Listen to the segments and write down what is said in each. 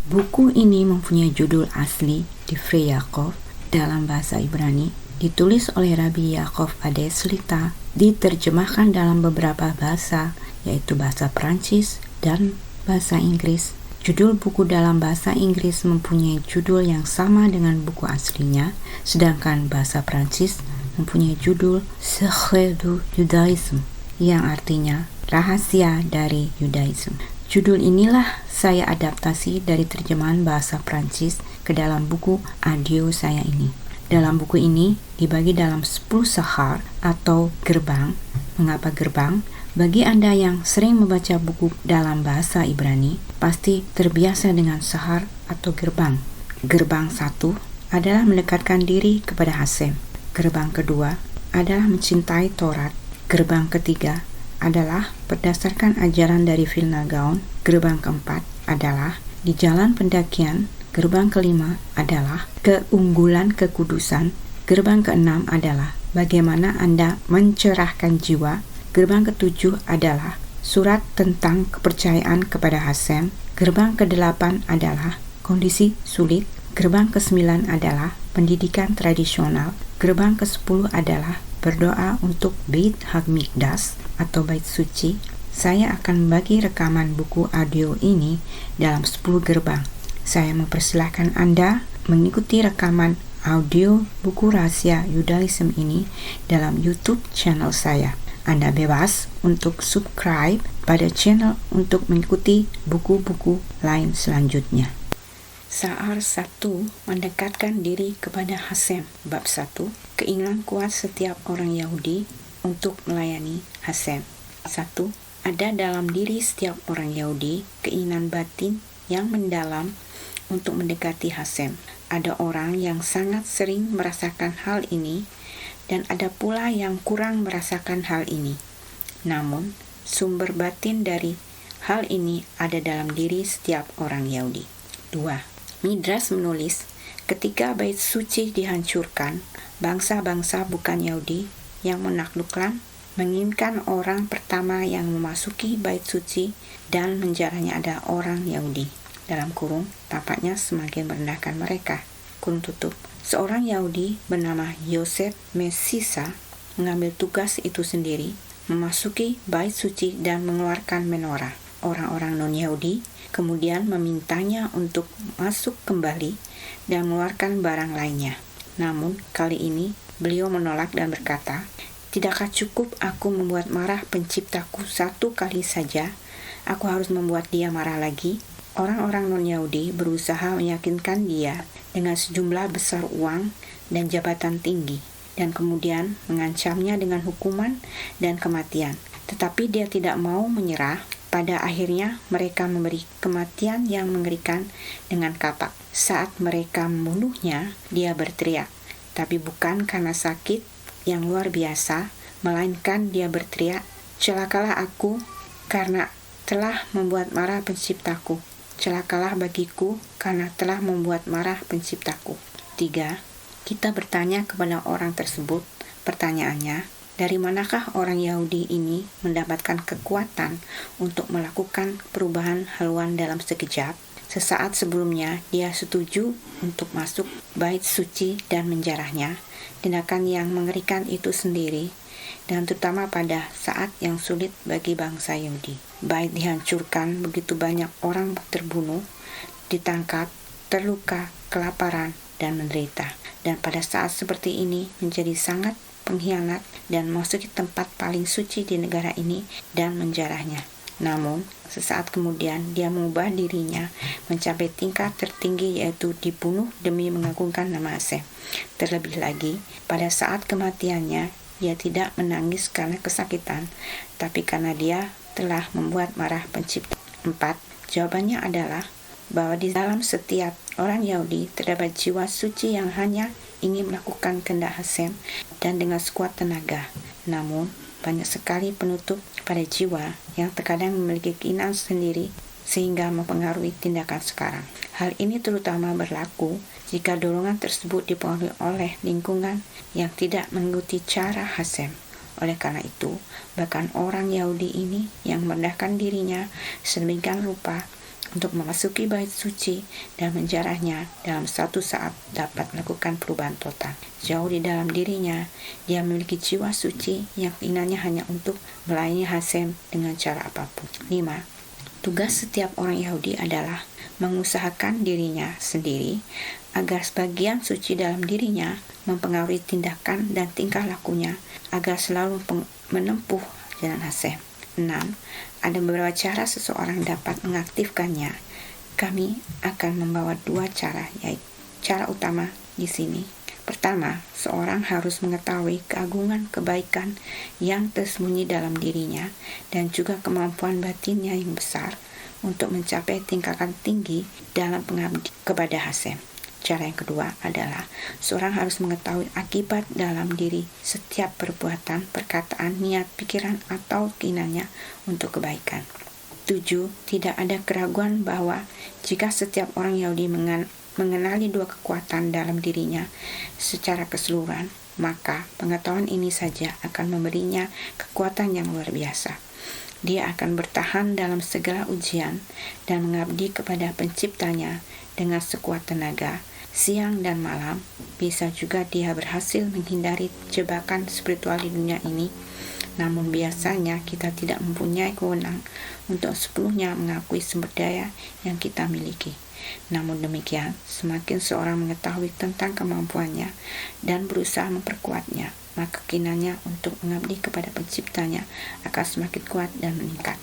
Buku ini mempunyai judul asli Divrei Yaakov dalam bahasa Ibrani, ditulis oleh Rabbi Yaakov Ade Shlita, diterjemahkan dalam beberapa bahasa, yaitu bahasa Prancis dan bahasa Inggris. Judul buku dalam bahasa Inggris mempunyai judul yang sama dengan buku aslinya, sedangkan bahasa Prancis mempunyai judul Secret du Judaisme, yang artinya rahasia dari Yudaisme. Judul inilah saya adaptasi dari terjemahan bahasa Prancis ke dalam buku audio saya ini. Dalam buku ini dibagi dalam 10 sahar atau gerbang. Mengapa gerbang? Bagi Anda yang sering membaca buku dalam bahasa Ibrani, pasti terbiasa dengan sahar atau gerbang. Gerbang 1 adalah mendekatkan diri kepada Hashem. Gerbang kedua adalah mencintai Taurat. Gerbang ketiga adalah berdasarkan ajaran dari Vilna Gaon. Gerbang keempat adalah di jalan pendakian. Gerbang kelima adalah keunggulan kekudusan. Gerbang keenam adalah bagaimana Anda mencerahkan jiwa. Gerbang ketujuh adalah surat tentang kepercayaan kepada Hashem. Gerbang kedelapan adalah kondisi sulit. Gerbang ke-9 adalah pendidikan tradisional. Gerbang ke-10 adalah berdoa untuk Beit HaMikdash atau Bait Suci. Saya akan membagi rekaman buku audio ini dalam 10 gerbang. Saya mempersilahkan Anda mengikuti rekaman audio buku rahasia Yudaism ini dalam YouTube channel saya. Anda bebas untuk subscribe pada channel untuk mengikuti buku-buku lain selanjutnya. Sa'ar 1. Mendekatkan diri kepada Hashem. Bab 1. Keinginan kuat setiap orang Yahudi untuk melayani Hashem. 1. Ada dalam diri setiap orang Yahudi keinginan batin yang mendalam untuk mendekati Hashem. Ada orang yang sangat sering merasakan hal ini dan ada pula yang kurang merasakan hal ini. Namun, sumber batin dari hal ini ada dalam diri setiap orang Yahudi. 2. Midrash menulis, ketika bait suci dihancurkan, bangsa-bangsa bukan Yahudi yang menaklukkan menginginkan orang pertama yang memasuki bait suci dan menjarahnya adalah orang Yahudi. Dalam kurung, tampaknya semakin merendahkan mereka. Kurung tutup. Seorang Yahudi bernama Yosef Mesisa mengambil tugas itu sendiri, memasuki bait suci dan mengeluarkan menorah. Orang-orang non-Yahudi kemudian memintanya untuk masuk kembali dan mengeluarkan barang lainnya. Namun, kali ini beliau menolak dan berkata, "Tidakkah cukup aku membuat marah penciptaku satu kali saja? Aku harus membuat dia marah lagi?" Orang-orang non-Yahudi berusaha meyakinkan dia dengan sejumlah besar uang dan jabatan tinggi, dan kemudian mengancamnya dengan hukuman dan kematian. Tetapi dia tidak mau menyerah. Pada akhirnya mereka memberi kematian yang mengerikan dengan kapak. Saat mereka membunuhnya, dia berteriak, tapi bukan karena sakit yang luar biasa, melainkan dia berteriak, "Celakalah aku karena telah membuat marah penciptaku. Celakalah bagiku karena telah membuat marah penciptaku." 3. Kita bertanya kepada orang tersebut. Pertanyaannya, dari manakah orang Yahudi ini mendapatkan kekuatan untuk melakukan perubahan haluan dalam sekejap? Sesaat sebelumnya, dia setuju untuk masuk bait suci dan menjarahnya. Tindakan yang mengerikan itu sendiri, dan terutama pada saat yang sulit bagi bangsa Yahudi. Bait dihancurkan, begitu banyak orang terbunuh, ditangkap, terluka, kelaparan, dan menderita. Dan pada saat seperti ini menjadi sangat pengkhianat dan memasuki tempat paling suci di negara ini dan menjarahnya. Namun, sesaat kemudian dia mengubah dirinya mencapai tingkat tertinggi, yaitu dibunuh demi mengagungkan nama Hashem. Terlebih lagi, pada saat kematiannya, dia tidak menangis karena kesakitan, tapi karena dia telah membuat marah pencipta. 4. Jawabannya adalah bahwa di dalam setiap orang Yahudi terdapat jiwa suci yang hanya ingin melakukan kehendak Hashem dan dengan sekuat tenaga. Namun, banyak sekali penutup pada jiwa yang terkadang memiliki keinginan sendiri sehingga mempengaruhi tindakan sekarang. Hal ini terutama berlaku jika dorongan tersebut dipengaruhi oleh lingkungan yang tidak mengikuti cara Hashem. Oleh karena itu, bahkan orang Yahudi ini yang merendahkan dirinya sedemikian rupa untuk memasuki bait suci dan menjarahnya dalam satu saat dapat melakukan perubahan total. Jauh di dalam dirinya, dia memiliki jiwa suci yang keinginannya hanya untuk melayani Hasem dengan cara apapun. 5. Tugas setiap orang Yahudi adalah mengusahakan dirinya sendiri agar sebagian suci dalam dirinya mempengaruhi tindakan dan tingkah lakunya agar selalu menempuh jalan Hasem. 6. Ada beberapa cara seseorang dapat mengaktifkannya. Kami akan membawa 2 cara, yaitu cara utama di sini. Pertama, seorang harus mengetahui keagungan kebaikan yang tersembunyi dalam dirinya dan juga kemampuan batinnya yang besar untuk mencapai tingkatan tinggi dalam pengabdi kepada Hasem. Cara yang kedua adalah seorang harus mengetahui akibat dalam diri setiap perbuatan, perkataan, niat, pikiran, atau keinginannya untuk kebaikan. 7. Tidak ada keraguan bahwa jika setiap orang Yahudi mengenali 2 kekuatan dalam dirinya secara keseluruhan, maka pengetahuan ini saja akan memberinya kekuatan yang luar biasa. Dia akan bertahan dalam segala ujian dan mengabdi kepada penciptanya dengan sekuat tenaga, siang dan malam. Bisa juga dia berhasil menghindari jebakan spiritual di dunia ini, namun biasanya kita tidak mempunyai kewenangan untuk sepenuhnya mengakui sumber daya yang kita miliki. Namun demikian, semakin seorang mengetahui tentang kemampuannya dan berusaha memperkuatnya, maka keinginannya untuk mengabdi kepada penciptanya akan semakin kuat dan meningkat.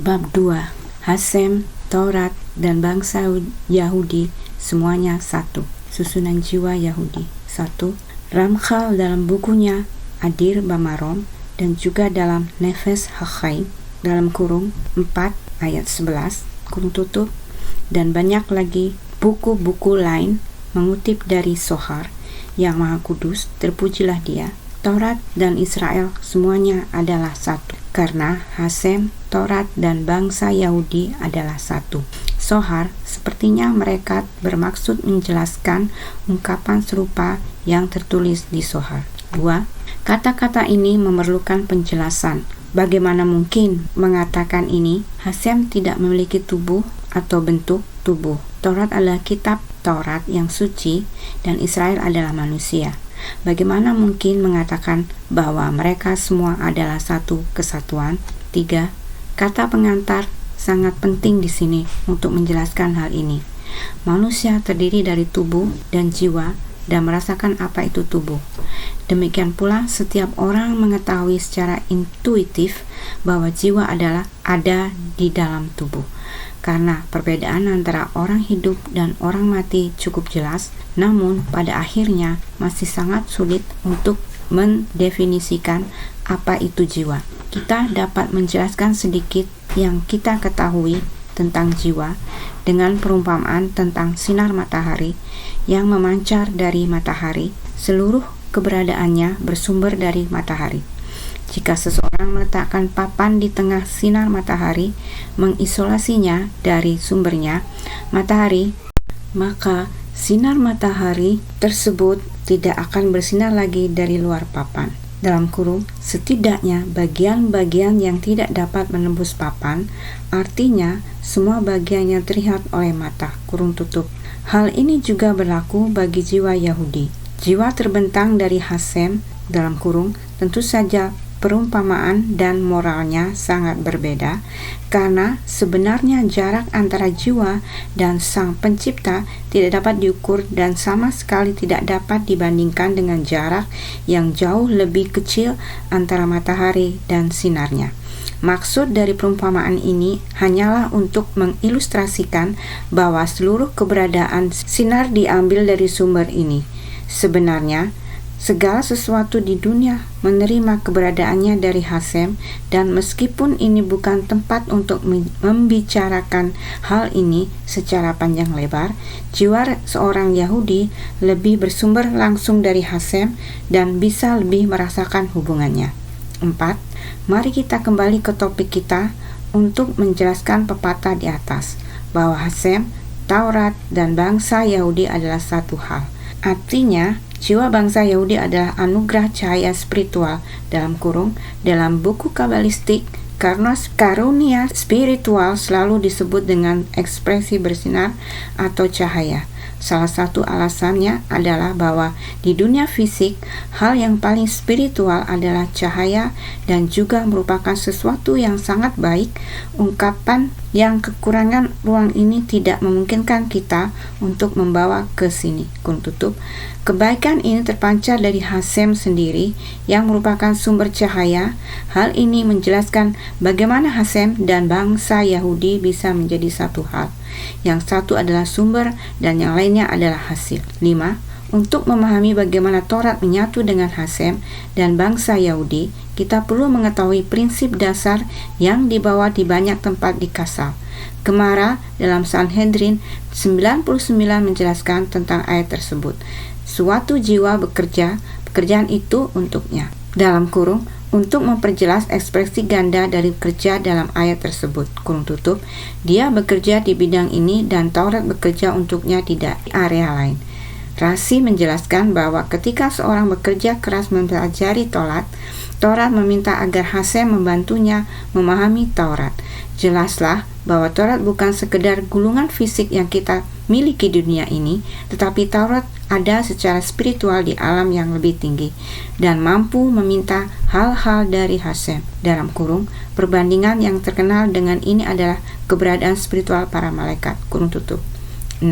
Bab 2. Hasem, Taurat, dan bangsa Yahudi semuanya satu. Susunan jiwa Yahudi 1. Ramchal dalam bukunya Adir Bamarom dan juga dalam Nefes HaChaim dalam kurung 4 ayat 11 kurung tutup, dan banyak lagi buku-buku lain mengutip dari Zohar yang Maha Kudus, terpujilah Dia. Taurat dan Israel semuanya adalah satu, karena Hasem, Taurat, dan bangsa Yahudi adalah satu. Zohar sepertinya mereka bermaksud menjelaskan ungkapan serupa yang tertulis di Zohar. 2. Kata-kata ini memerlukan penjelasan. Bagaimana mungkin mengatakan ini? Hasem tidak memiliki tubuh atau bentuk tubuh. Taurat adalah kitab Taurat yang suci dan Israel adalah manusia. Bagaimana mungkin mengatakan bahwa mereka semua adalah satu kesatuan? 3. Kata pengantar sangat penting di sini untuk menjelaskan hal ini. Manusia terdiri dari tubuh dan jiwa dan merasakan apa itu tubuh. Demikian pula setiap orang mengetahui secara intuitif bahwa jiwa adalah ada di dalam tubuh. Karena perbedaan antara orang hidup dan orang mati cukup jelas, namun pada akhirnya masih sangat sulit untuk mendefinisikan apa itu jiwa. Kita dapat menjelaskan sedikit yang kita ketahui tentang jiwa dengan perumpamaan tentang sinar matahari yang memancar dari matahari. Seluruh keberadaannya bersumber dari matahari. Jika seseorang meletakkan papan di tengah sinar matahari, mengisolasinya dari sumbernya, matahari, maka sinar matahari tersebut tidak akan bersinar lagi dari luar papan. Dalam kurung, setidaknya bagian-bagian yang tidak dapat menembus papan, artinya semua bagian yang terlihat oleh mata, kurung tutup. Hal ini juga berlaku bagi jiwa Yahudi. Jiwa terbentang dari Hasem, dalam kurung, tentu saja perumpamaan dan moralnya sangat berbeda, karena sebenarnya jarak antara jiwa dan Sang Pencipta tidak dapat diukur dan sama sekali tidak dapat dibandingkan dengan jarak yang jauh lebih kecil antara matahari dan sinarnya. Maksud dari perumpamaan ini hanyalah untuk mengilustrasikan bahwa seluruh keberadaan sinar diambil dari sumber ini. Sebenarnya, segala sesuatu di dunia menerima keberadaannya dari Hasem, dan meskipun ini bukan tempat untuk membicarakan hal ini secara panjang lebar, jiwa seorang Yahudi lebih bersumber langsung dari Hasem dan bisa lebih merasakan hubungannya. 4. Mari kita kembali ke topik kita untuk menjelaskan pepatah di atas, bahwa Hasem, Taurat, dan bangsa Yahudi adalah satu hal. Artinya, jiwa bangsa Yahudi adalah anugerah cahaya spiritual, dalam kurung, dalam buku kabalistik Karena karunia spiritual selalu disebut dengan ekspresi bersinar atau cahaya. Salah satu alasannya adalah bahwa di dunia fisik, hal yang paling spiritual adalah cahaya dan juga merupakan sesuatu yang sangat baik. Ungkapan yang kekurangan ruang ini tidak memungkinkan kita untuk membawa ke sini. Kurung tutup. Kebaikan ini terpancar dari Hasem sendiri yang merupakan sumber cahaya. Hal ini menjelaskan bagaimana Hasem dan bangsa Yahudi bisa menjadi satu hal. Yang satu adalah sumber dan yang lainnya adalah hasil. 5. Untuk memahami bagaimana Taurat menyatu dengan Hasem dan bangsa Yahudi, kita perlu mengetahui prinsip dasar yang dibawa di banyak tempat di Kasal. Gemara dalam Sanhedrin 99 menjelaskan tentang ayat tersebut. Suatu jiwa bekerja, pekerjaan itu untuknya. Dalam kurung, untuk memperjelas ekspresi ganda dari bekerja dalam ayat tersebut, kurung tutup, dia bekerja di bidang ini dan Taurat bekerja untuknya di area lain. Rasi menjelaskan bahwa ketika seorang bekerja keras mempelajari Taurat meminta agar Hasem membantunya memahami Taurat. Jelaslah bahwa Taurat bukan sekedar gulungan fisik yang kita miliki di dunia ini, tetapi Taurat ada secara spiritual di alam yang lebih tinggi dan mampu meminta hal-hal dari Hasem. Dalam kurung, perbandingan yang terkenal dengan ini adalah keberadaan spiritual para malaikat. Kurung tutup. 6.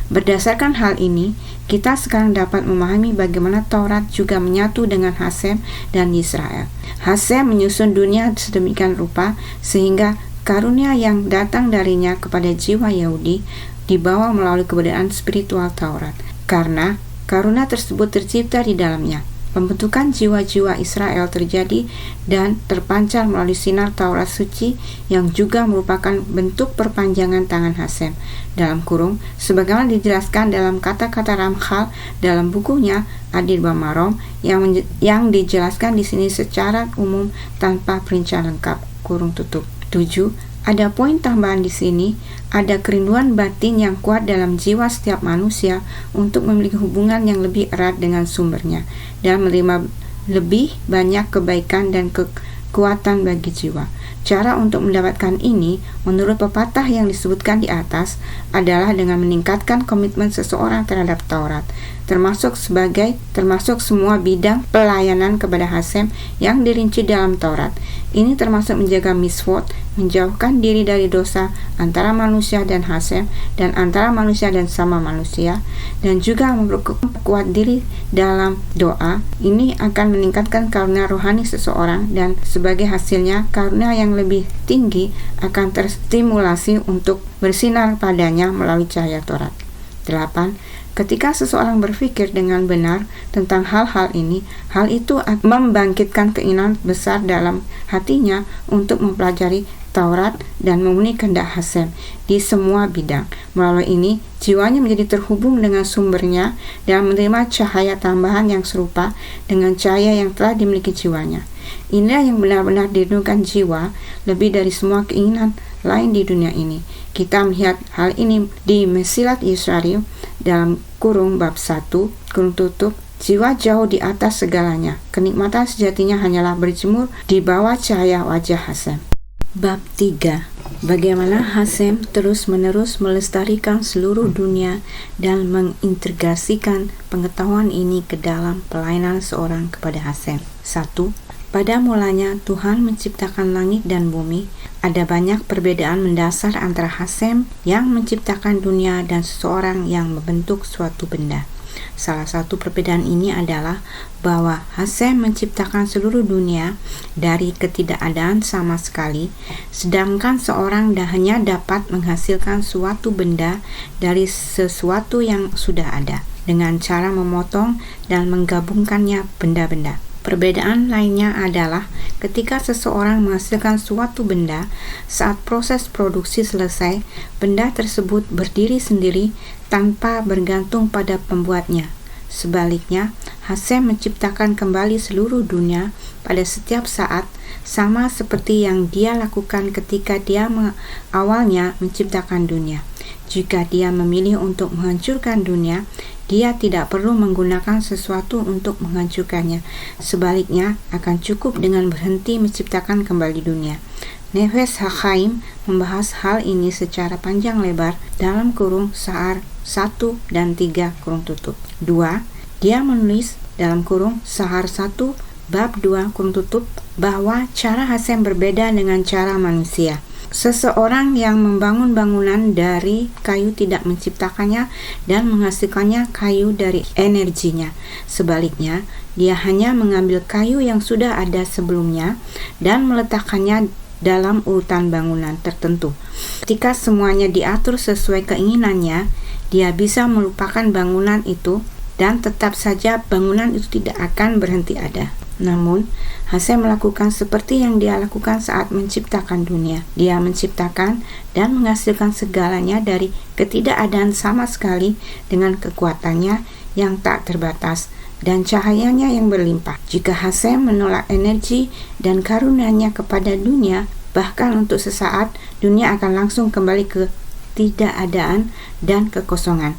Berdasarkan hal ini, kita sekarang dapat memahami bagaimana Taurat juga menyatu dengan Hasem dan Israel. Hasem menyusun dunia sedemikian rupa sehingga karunia yang datang darinya kepada jiwa Yahudi dibawa melalui keberadaan spiritual Taurat. Karena karunia tersebut tercipta di dalamnya, pembentukan jiwa-jiwa Israel terjadi dan terpancar melalui sinar Taurat suci yang juga merupakan bentuk perpanjangan tangan Hasem. Dalam kurung, sebagaimana dijelaskan dalam kata-kata Ramchal dalam bukunya Adil Bamarom yang dijelaskan di sini secara umum tanpa perincian lengkap. Kurung tutup. 7. Ada poin tambahan di sini, ada kerinduan batin yang kuat dalam jiwa setiap manusia untuk memiliki hubungan yang lebih erat dengan sumbernya dan menerima lebih banyak kebaikan dan kekuatan bagi jiwa. Cara untuk mendapatkan ini, menurut pepatah yang disebutkan di atas, adalah dengan meningkatkan komitmen seseorang terhadap Taurat, termasuk semua bidang pelayanan kepada Hasem yang dirinci dalam Taurat. Ini termasuk menjaga miswot, menjauhkan diri dari dosa antara manusia dan Hasem dan antara manusia dan sama manusia, dan juga memperkuat diri dalam doa. Ini akan meningkatkan karunia rohani seseorang dan sebagai hasilnya karunia yang lebih tinggi akan terstimulasi untuk bersinar padanya melalui cahaya Taurat. 8. Ketika seseorang berpikir dengan benar tentang hal-hal ini, hal itu akan membangkitkan keinginan besar dalam hatinya untuk mempelajari Taurat dan memenuhi kehendak Hasem di semua bidang. Melalui ini, jiwanya menjadi terhubung dengan sumbernya dan menerima cahaya tambahan yang serupa dengan cahaya yang telah dimiliki jiwanya. Inilah yang benar-benar dirindukan jiwa lebih dari semua keinginan lain di dunia ini. Kita melihat hal ini di Mesilat Yeshayahu dalam kurung bab 1, kurung tutup, jiwa jauh di atas segalanya. Kenikmatan sejatinya hanyalah berjemur di bawah cahaya wajah Hasem. Bab 3. Bagaimana Hasem terus-menerus melestarikan seluruh dunia dan mengintegrasikan pengetahuan ini ke dalam pelayanan seorang kepada Hasem. 1. Pada mulanya Tuhan menciptakan langit dan bumi. Ada banyak perbedaan mendasar antara Hasem yang menciptakan dunia dan seseorang yang membentuk suatu benda. Salah satu perbedaan ini adalah bahwa Hasem menciptakan seluruh dunia dari ketidakadaan sama sekali, sedangkan seorang hanya dapat menghasilkan suatu benda dari sesuatu yang sudah ada dengan cara memotong dan menggabungkannya benda-benda. Perbedaan lainnya adalah ketika seseorang menghasilkan suatu benda, saat proses produksi selesai, benda tersebut berdiri sendiri tanpa bergantung pada pembuatnya. Sebaliknya, Hasem menciptakan kembali seluruh dunia pada setiap saat, sama seperti yang dia lakukan ketika dia awalnya menciptakan dunia. Jika dia memilih untuk menghancurkan dunia, dia tidak perlu menggunakan sesuatu untuk menghancurkannya. Sebaliknya, akan cukup dengan berhenti menciptakan kembali dunia. Nefesh HaChaim membahas hal ini secara panjang lebar dalam kurung Sa'ar 1 dan 3 kurung tutup. 2. Dia menulis dalam kurung Sa'ar 1 bab 2 kurung tutup bahwa cara Hasem berbeda dengan cara manusia. Seseorang yang membangun bangunan dari kayu tidak menciptakannya dan menghasilkannya kayu dari energinya. Sebaliknya, dia hanya mengambil kayu yang sudah ada sebelumnya dan meletakkannya dalam urutan bangunan tertentu. Ketika semuanya diatur sesuai keinginannya, dia bisa melupakan bangunan itu dan tetap saja bangunan itu tidak akan berhenti ada. Namun, Hasem melakukan seperti yang dia lakukan saat menciptakan dunia. Dia menciptakan dan menghasilkan segalanya dari ketidakadaan sama sekali dengan kekuatannya yang tak terbatas dan cahayanya yang berlimpah. Jika Hasem menolak energi dan karunia-Nya kepada dunia, bahkan untuk sesaat, dunia akan langsung kembali ke ketidakadaan dan kekosongan.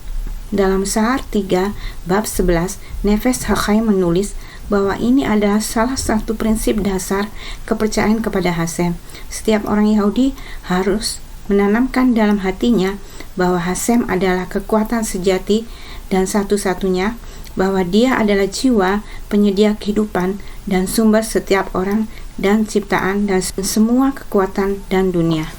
Dalam Sa'ar 3 bab 11, Nefesh HaChaim menulis bahwa ini adalah salah satu prinsip dasar kepercayaan kepada Hasem. Setiap orang Yahudi harus menanamkan dalam hatinya bahwa Hasem adalah kekuatan sejati dan satu-satunya, bahwa dia adalah jiwa, penyedia kehidupan, dan sumber setiap orang dan ciptaan dan semua kekuatan dan dunia.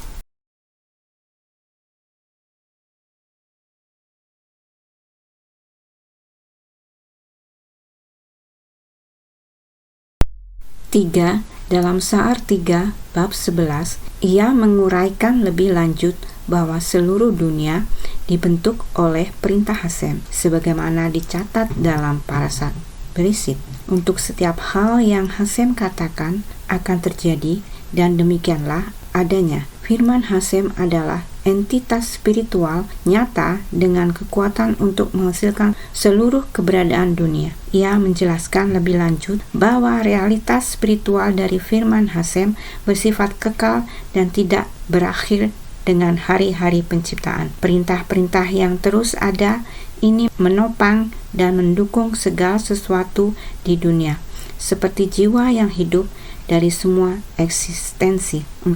Tiga, dalam Sa'ar 3 bab 11, ia menguraikan lebih lanjut bahwa seluruh dunia dibentuk oleh perintah Hasem sebagaimana dicatat dalam Parashat Bereshit. Untuk setiap hal yang Hasem katakan akan terjadi, dan demikianlah adanya. Firman Hasem adalah entitas spiritual nyata dengan kekuatan untuk menghasilkan seluruh keberadaan dunia. Ia menjelaskan lebih lanjut bahwa realitas spiritual dari firman Hasem bersifat kekal dan tidak berakhir dengan hari-hari penciptaan. Perintah-perintah yang terus ada ini menopang dan mendukung segala sesuatu di dunia, seperti jiwa yang hidup dari semua eksistensi. 4.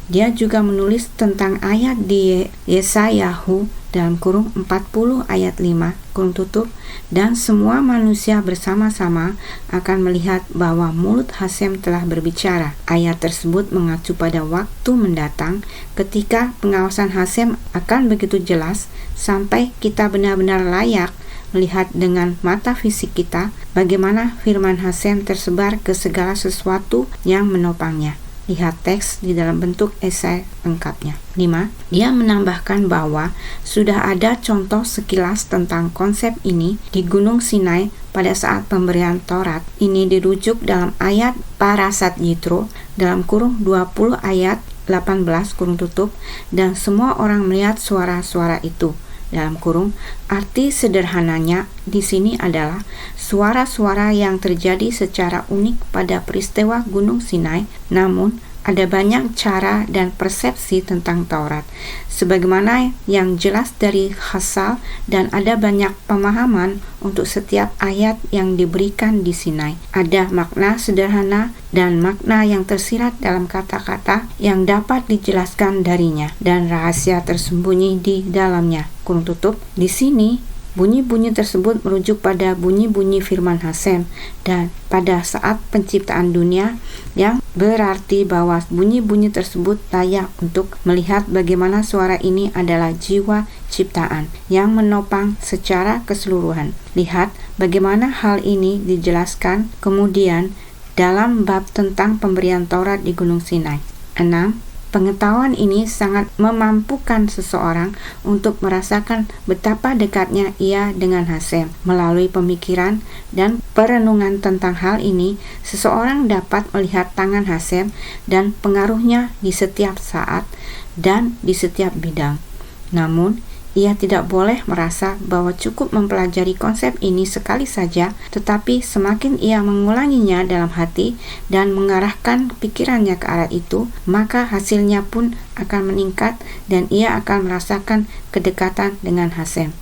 Dia juga menulis tentang ayat di Yesayahu dalam kurung 40 ayat 5 kurung tutup, dan semua manusia bersama-sama akan melihat bahwa mulut Hasem telah berbicara. Ayat tersebut mengacu pada waktu mendatang ketika pengawasan Hasem akan begitu jelas sampai kita benar-benar layak melihat dengan mata fisik kita bagaimana firman Hasem tersebar ke segala sesuatu yang menopangnya. Lihat teks di dalam bentuk esai lengkapnya. 5. Dia menambahkan bahwa sudah ada contoh sekilas tentang konsep ini di Gunung Sinai pada saat pemberian Taurat. Ini dirujuk dalam ayat Parashat Yitro dalam kurung 20 ayat 18 kurung tutup, dan semua orang melihat suara-suara itu. Dalam kurung, arti sederhananya di sini adalah suara-suara yang terjadi secara unik pada peristiwa Gunung Sinai, namun ada banyak cara dan persepsi tentang Taurat, sebagaimana yang jelas dari Chazal, dan ada banyak pemahaman untuk setiap ayat yang diberikan di Sinai. Ada makna sederhana dan makna yang tersirat dalam kata-kata yang dapat dijelaskan darinya, dan rahasia tersembunyi di dalamnya. Kurung tutup. Di sini, bunyi-bunyi tersebut merujuk pada bunyi-bunyi firman Hasem dan pada saat penciptaan dunia, yang berarti bahwa bunyi-bunyi tersebut layak untuk melihat bagaimana suara ini adalah jiwa ciptaan yang menopang secara keseluruhan. Lihat bagaimana hal ini dijelaskan kemudian dalam bab tentang pemberian Taurat di Gunung Sinai. 6. Pengetahuan ini sangat memampukan seseorang untuk merasakan betapa dekatnya ia dengan Hasem. Melalui pemikiran dan perenungan tentang hal ini, seseorang dapat melihat tangan Hasem dan pengaruhnya di setiap saat dan di setiap bidang. Namun, ia tidak boleh merasa bahwa cukup mempelajari konsep ini sekali saja, tetapi semakin ia mengulanginya dalam hati dan mengarahkan pikirannya ke arah itu, maka hasilnya pun akan meningkat dan ia akan merasakan kedekatan dengan Hasem.